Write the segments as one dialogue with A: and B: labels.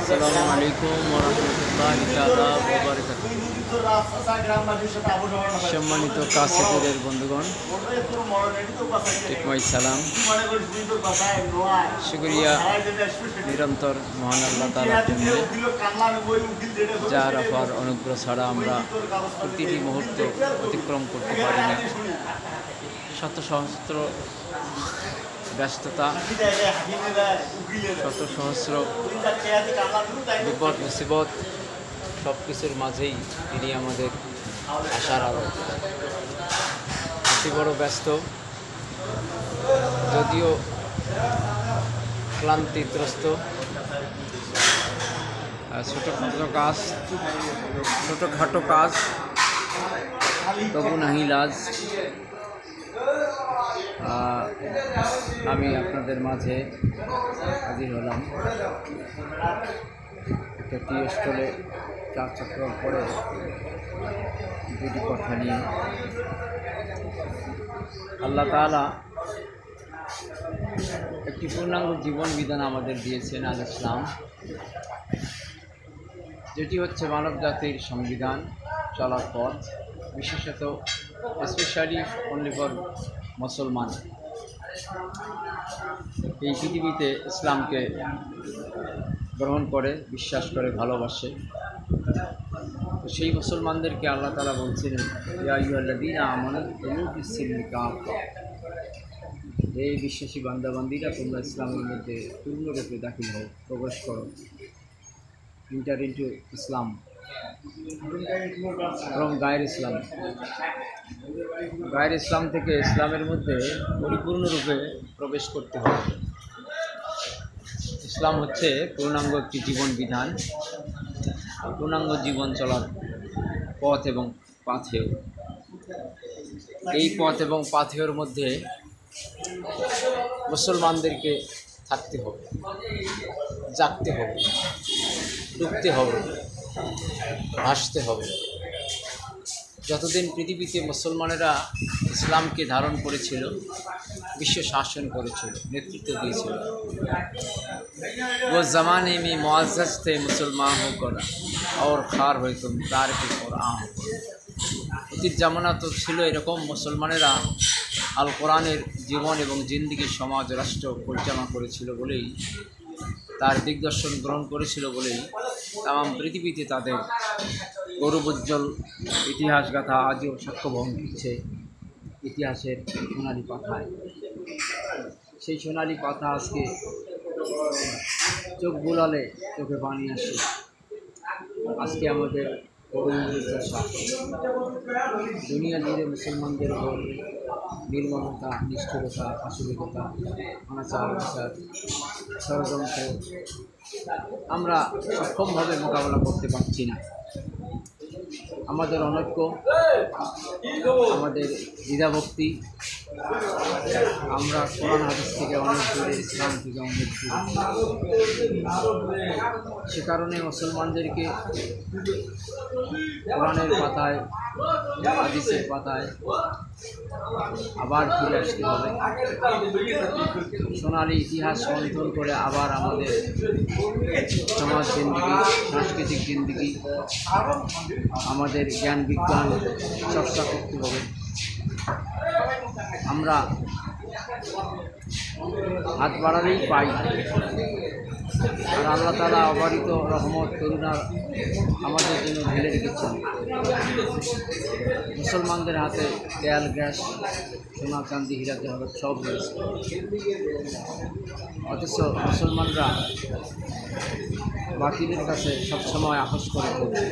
A: আসসালামু আলাইকুম ওয়া রাহমাতুল্লাহি তাআলা ওয়া বারাকাতুহু। সম্মানিত কাসিপুরের বন্ধুগণ, টিকমাই সালাম, শুকরিয়া নিরন্তর মহান আল্লাহ তাআলার জন্য, যার অপার অনুগ্রহ ছাড়া আমরা প্রতিটি মুহূর্ত অতিক্রম করতে পারি না। শত সহস্র ব্যস্ততা, শত সহস্র বিপদ মুসিবত, সব কিছুর মাঝেই তিনি আমাদের আশার আলো। অতি বড় ব্যস্ত, যদিও ক্লান্তিগ্রস্ত, ছোটোখাটো কাজ তবু নাহি লাজ। আমি আপনাদের মাঝে হাজির হলাম একটা টি স্টলে 4 চক্র পরে দুটি কথা নিয়ে। আল্লাহ তাআলা একটি পূর্ণাঙ্গ জীবন বিধান আমাদের দিয়েছেন, আল ইসলাম, যেটি হচ্ছে মানব জাতির সংবিধান, চলার পথ, বিশেষত স্পেশালি অনলি ফর মুসলমান। এই পৃথিবীতে ইসলামকে গ্রহণ করে, বিশ্বাস করে, ভালোবাসে। তো সেই মুসলমানদেরকে আল্লাহ তাআলা বলছেন, ইয়া আইয়ুহাল্লাযীনা আমানু দুখুলু ফিস-সিলমি কাফা, এই বিশ্বাসী বান্দাবান্দীরা, তোমরা ইসলামের মধ্যে পূর্ণরূপে দাখিল হও, প্রবেশ করো। ইন্টার ইন্টু ইসলাম ফ্রম গায়ের ইসলাম। গায়ের ইসলাম থেকে ইসলামের মধ্যে পরিপূর্ণরূপে প্রবেশ করতে হবে। ইসলাম হচ্ছে পূর্ণাঙ্গ একটি জীবন বিধান, পূর্ণাঙ্গ জীবন চলার পথ এবং পাথেয়। এই পথ এবং পাথেয়র মধ্যে মুসলমানদেরকে থাকতে হবে, জাগতে হবে, ডুবতে হবে, ভাসতে হবে। যতদিন পৃথিবীতে মুসলমানেরা ইসলামকে ধারণ করেছিল, বিশ্ব শাসন করেছিল, নেতৃত্ব দিয়েছিল, ও জামানে মে মুআজ্জাজ थे মুসলমান होकर और खार हुए तुम तारिक कुरान। অতীত জামানা তো ছিল এরকম, মুসলমানেরা আল কোরআনের জীবন এবং জিন্দিগি, সমাজ, রাষ্ট্র পরিচালনা করেছিল বলেই, তার দিগদর্শন গ্রহণ করেছিল বলেই তাম পৃথিবীতে তাদের গৌরবোজ্জ্বল ইতিহাস গাথা আজও সাক্ষ্য বহন করছে ইতিহাসের সোনালি পাতায়। সেই সোনালি পাতা আজকে চোখ বুলালে চোখে পানি আসে। আজকে আমাদের দুনিয়া জুড়ে মুসলমানদের উপর নির্মমতা, নিষ্ঠুরতা, আশুলিকতা, অনাচার, অনাচার, ষড়যন্ত্র আমরা সক্ষমভাবে মোকাবেলা করতে পারছি না। আমাদের অনৈক্য, আমাদের দ্বিধাভক্তি, আমরা কোরআন হাদিস থেকে অনেক দূরে, ইসলাম থেকে অনেক দূরে। সে কারণে মুসলমানদেরকে কোরআনের পাতায়, হাদিসের পাতায় আবার ফিরে আসতে হবে। সোনালি ইতিহাস মন্থন করে আবার আমাদের সমাজ জিন্দিগি, সাংস্কৃতিক জিন্দিগি, আমাদের জ্ঞান বিজ্ঞান চর্চা করতে হবে। আমরা হাত বাড়ালেই পাই, আর আল্লাহ তাআলা অবারিত রহমত, করুণা আমাদের জন্য ঢেলে রেখেছেন। মুসলমানদের হাতে তেল, গ্যাস, সোনা, চাঁদি, হীরা জহরত সব রয়েছে, অথচ মুসলমানরা বাতিলের কাছে সবসময় আপোষ করে চলছে।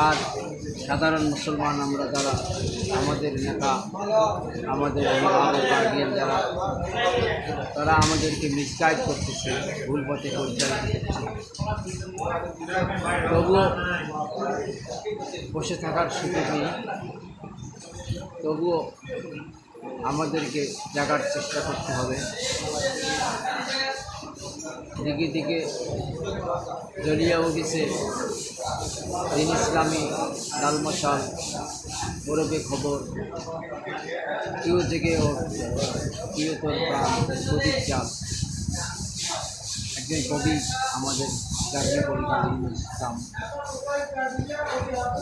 A: আর সাধারণ মুসলমান আমরা যারা, আমাদের নেতা, আমাদের গার্ডিয়ান যারা, তারা আমাদেরকে মিসগাইড করতেছে, ভুল পথে পরিচালিত করছে। তবুও বসে থাকার সুযোগ নেই, তবুও আমাদেরকে জাগার চেষ্টা করতে হবে। দিকে দিকে জ্বলিয়া উঠেছে দিন ইসলামী লালমশাল, গৌরবে খবর, কেউ জেগে ওর প্রিয় তোর প্রাণ প্রদীপ চাল। একজন কবি আমাদের জাতীয় কবিতা ইসলাম,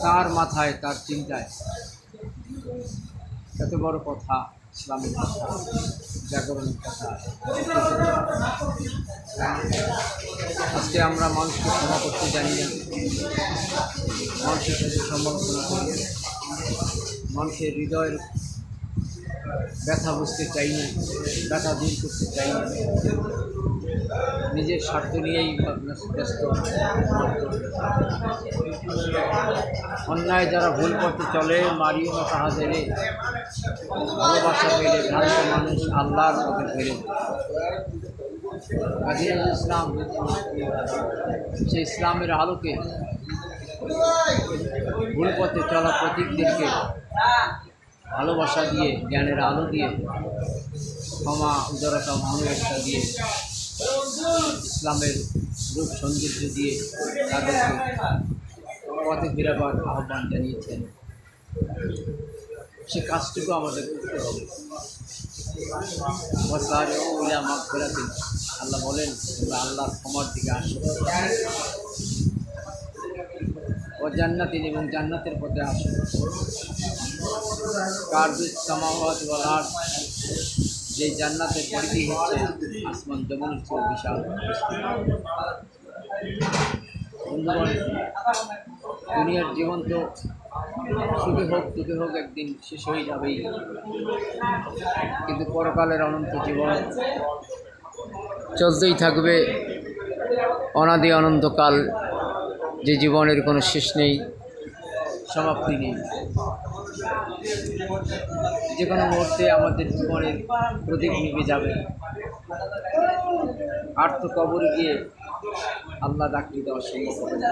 A: তার মাথায় তার চিন্তায় এত বড় কথা, ইসলামের কথা, জাগরণের কথা। আজকে আমরা মানুষকে ক্ষমা করতে জানি না, মানুষের সাথে সমালোচনা করি, মানুষের হৃদয়ের ব্যথা বুঝতে চাই না, ব্যথা দূর করতে চাই না, নিজের স্বার্থ নিয়েই ব্যস্ত। অন্যায় যারা ভুল পথে চলে, মারিও না তাহাদের, ভালোবাসা পেলে ভ্রান্ত মানুষ আল্লাহর পথে ফেরে। কাজী নজরুল ইসলাম সে ইসলামের আলোকে ভুল পথে চলা প্রতীকদেরকে ভালোবাসা দিয়ে, জ্ঞানের আলো দিয়ে, ক্ষমা, উদারতা, মানবতা দিয়ে, ইসলামের রূপ সৌন্দর্য দিয়ে তাদেরকে পথে ফেরাবার আহ্বান জানিয়েছেন। সে কাজটুকু আমাদের করতে হবে। আল্লাহ বলেন, আল্লাহর ক্ষমার দিকে আসো, ও জান্নাতিন, এবং জান্নাতের পথে আসো। কারবুস সামাওয়াত ওয়াল আরদ, যে জান্নাতের পরিধি হচ্ছে আসমান জমিনের চেয়ে বিশাল। বন্ধুগণ, দুনিয়ার জীবন তো সুখে হোক দুঃখে হোক একদিন শেষ হয়ে যাবেই, কিন্তু পরকালের অনন্ত জীবন চলতেই থাকবে অনাদি অনন্তকাল, যে জীবনের কোনো শেষ নেই, সমাপ্তি নেই। যে কোনো মুহূর্তে আমাদের জীবনের প্রদীপ নিভে যাবে, আর তো কবরে গিয়ে আল্লাহ ডাকতে দেওয়া সম্ভব হবে না।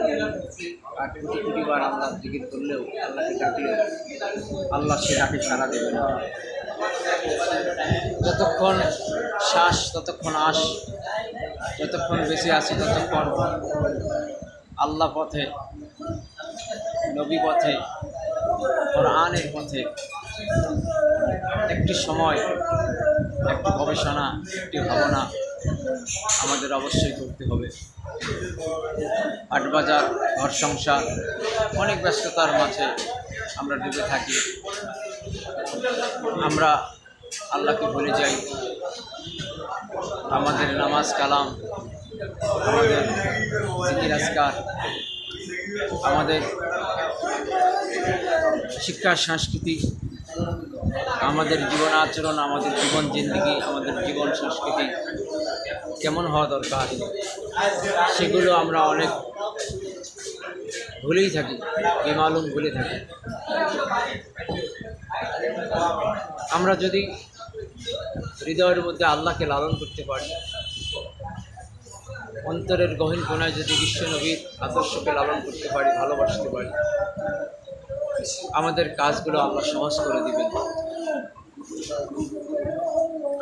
A: আর কোটি কোটিবার আল্লাহ জিকির করলেও, আল্লাহকে ডাকলেও আল্লাহ সে ডাকে সাড়া দেবে না। যতক্ষণ শ্বাস, ততক্ষণ আশ, যতক্ষণ বেঁচে আছি ততক্ষণ আল্লাহ পথে, নবী পথে, কোরআনের পথে একটি সময়, একটি গবেষণা, একটি ভাবনা আমাদের অবশ্যই করতে হবে। হাটবাজার, ঘর সংসার, অনেক ব্যস্ততার মাঝে আমরা ডুবে থাকি। আমরা আল্লাহকে ভুলে যাই। আমাদের নামাজ কালাম, আমাদের জিকির আজকার, আমাদের শিক্ষা সংস্কৃতি, আমাদের জীবন আচরণ, আমাদের জীবন জিন্দেগি, আমাদের জীবন সংস্কৃতি কেমন হওয়া দরকার, সেগুলো আমরা অনেক ভুলেই থাকি, বেমালুম ভুলে থাকি। আমরা যদি হৃদয়ের মধ্যে আল্লাহকে লালন করতে পারি, অন্তরের গহীন কোণায় যদি বিশ্বনবীর আদর্শকে লালন করতে পারি, ভালোবাসতে পারি, আমাদের কাজগুলো আল্লাহ সহজ করে দিবেন,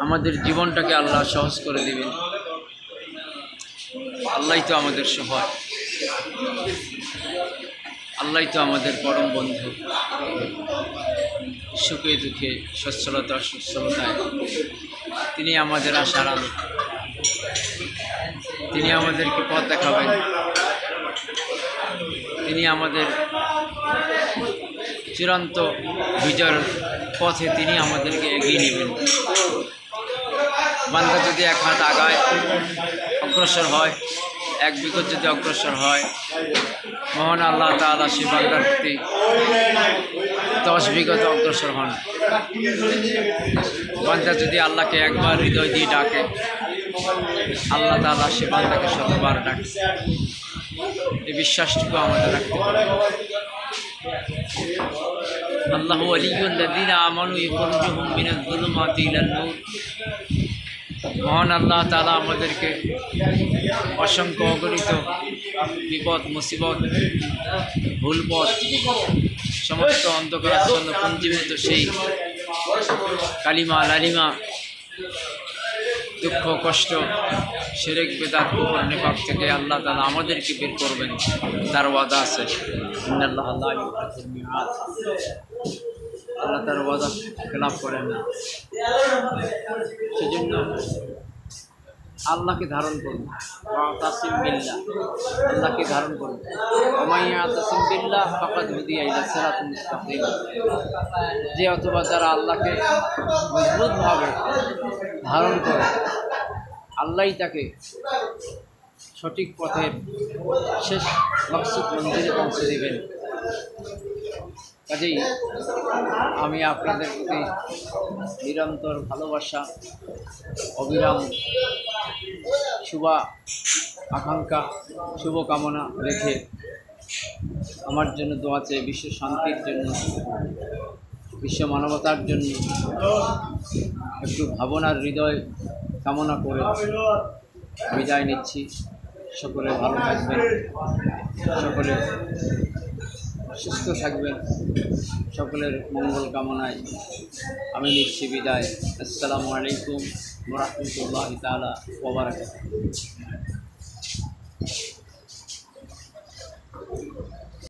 A: আমাদের জীবনটাকে আল্লাহ সহজ করে দিবেন। আল্লাহই তো আমাদের সহায়, আল্লাহই তো আমাদের পরম বন্ধু। সুখে দুঃখে, সচ্ছলতা সচ্ছলতায় তিনি আমাদের আশার আলো, তিনি আমাদেরকে পথ দেখাবেন, তিনি আমাদের চূড়ান্ত বিজয়ের পথে তিনি আমাদেরকে এগিয়ে নেবেন। বান্দা যদি এক হাত আগায় অগ্রসর হয়, এক বিগত যদি অগ্রসর হয়, মহান আল্লাহ তাআলা সে বান্দার প্রতি 10 বিগত অগ্রসর হন। বান্দা যদি আল্লাহকে একবার হৃদয় দিয়ে ডাকে, আল্লাহ তাআলা সে বান্দাকে 100বার ডাকে। এই বিশ্বাসটুকু আমাদের রাখতে হবে। আল্লাহু ওয়ালিয়ুল্লাযীনা আমানু ইখরুজুহুম মিনাজ-যুলুমাতি ইলান-নূর। মহান আল্লাহ তাআলা আমাদেরকে অসংখ্য অগণিত বিপদ, মুসিবত, ভুলপথ, সমস্ত অন্ধকারাচ্ছন্ন পুঞ্জীভূত সেই কালিমা লালিমা দুঃখ কষ্ট শিরক বিদআত কুফর নিফাক থেকে আল্লাহ তাআলা আমাদেরকে বের করবেন, তার ওয়াদা আছে। ইন্নাল্লাহা লা ইউখলিফুল মিআদ। আল্লাহ তার ওয়াদা খেলাফ করেন না। সেজন্য আল্লাহকে ধারণ করুন, ওয়াতাসিম বিল্লাহ, আল্লাহকে ধারণ করুন। ওয়া ইয়াতাসিম বিল্লাহ ফাকাদ হুদিয়া ইলা সিরাতিল মুস্তাকিম। যে অথবা যারা আল্লাহকে মজবুতভাবে ধারণ করে, আল্লাহই তাকে সঠিক পথের শেষ মকসুদ মঞ্জিলে পৌঁছে দেবেন। কাজেই আমি আপনাদের প্রতি নিরন্তর ভালোবাসা, অবিরাম শুভ আকাঙ্ক্ষা, শুভকামনা রেখে আমার জন্য দোয়া চাই, বিশ্ব শান্তির জন্য, বিশ্ব মানবতার জন্য একটু ভাবনার হৃদয় কামনা করে বিদায় নিচ্ছি। সকলে ভালো থাকবেন, সকলে সুস্থ থাকবেন, সকলের মঙ্গল কামনায় আমি নিচ্ছি বিদায়। আসসালামু আলাইকুম ওয়া রাহমাতুল্লাহি তাআলা ওয়া বারাকাতুহু।